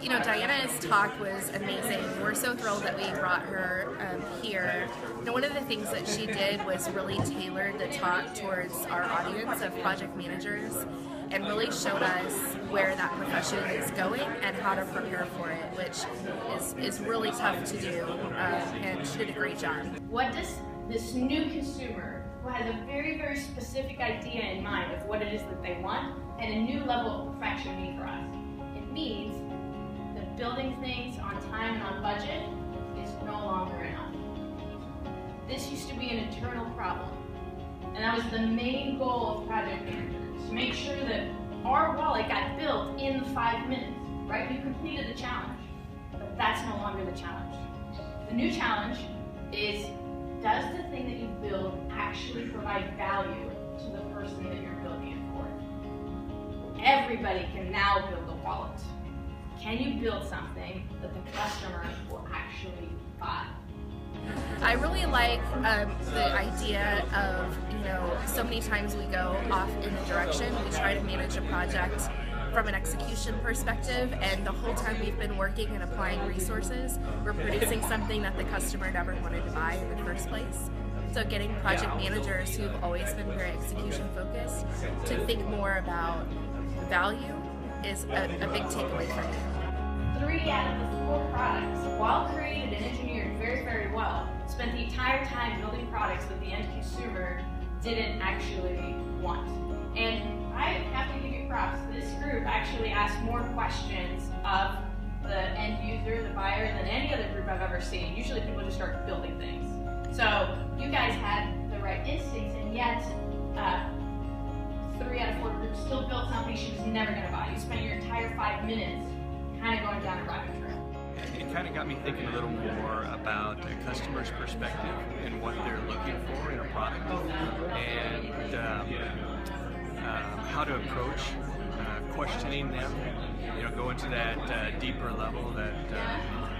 You know, Diana's talk was amazing. We're so thrilled that we brought her here. You know, one of the things that she did was really tailored the talk towards our audience of project managers and really showed us where that profession is going and how to prepare for it, which is really tough to do, and she did a great job. What does this new consumer, who has a very, very specific idea in mind of what it is that they want and a new level of perfection mean for us? It means that building things on time and on budget is no longer enough. This used to be an internal problem, and that was the main goal of project managers, to make sure that our wallet got built in 5 minutes, right? You completed the challenge, but that's no longer the challenge. The new challenge is, does the thing that you build actually provide value to the person that you're building it for? Everybody can now build a wallet. Can you build something that the customer will actually buy? I really like the idea of, you know, so many times we go off in a direction. We try to manage a project from an execution perspective, and the whole time we've been working and applying resources, we're producing something that the customer never wanted to buy in the first place. So getting project managers who've always been very execution focused to think more about value is a big takeaway for me. 3 out of the 4 products, while created and engineered very, very well, spent the entire time building products that the end consumer didn't actually want. And I have to give you props. This group actually asked more questions of the end user, the buyer, than any other group I've ever seen. Usually people just start building things. So you guys had the right instincts, and yet 3 out of 4 groups still built something she was never going to buy. You spent your entire 5 minutes kind of going down a rabbit trail. It kind of got me thinking a little more about a customer's perspective and what they're looking for in a product, and how to approach questioning them. You know, go into that deeper level, that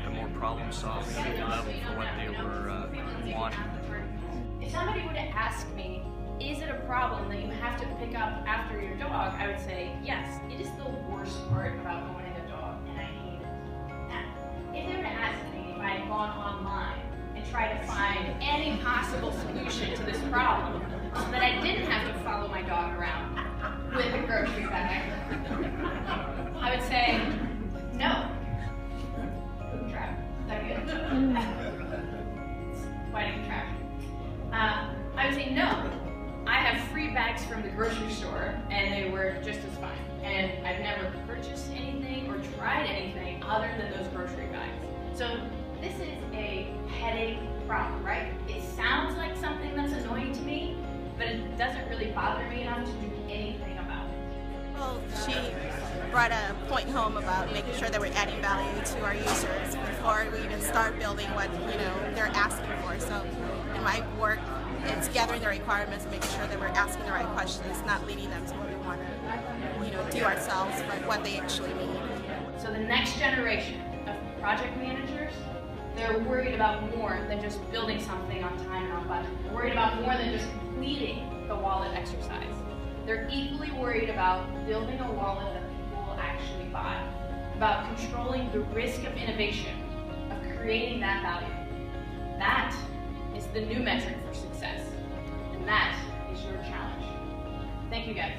the more problem-solving level for what they were wanting. If somebody were to ask me, is it a problem that you have to pick up after your dog, I would say, yes, it is the worst part about owning a dog, and I hate it. Now, if they were to ask me if I had gone online and tried to find any possible solution to this problem so that I didn't have to follow my dog around with a grocery bag, I would say, no. Poop trap. Is that good? Whiting trash. I would say no. I have free bags from the grocery store, and they were just as fine. And I've never purchased anything or tried anything other than those grocery bags. So this is a headache problem, right? It sounds like something that's annoying to me, but it doesn't really bother me enough to do anything about it. Well, she brought a point home about making sure that we're adding value to our users before we even start building what, you know, they're asking for. So in my work, it's gathering the requirements and making sure that we're asking the right questions, not leading them to what we want to, you know, do ourselves, but what they actually need. So the next generation of project managers, they're worried about more than just building something on time and on budget. They're worried about more than just completing the wallet exercise. They're equally worried about building a wallet that people will actually buy, about controlling the risk of innovation, of creating that value. That is the new metric for success, and that is your challenge. Thank you, guys.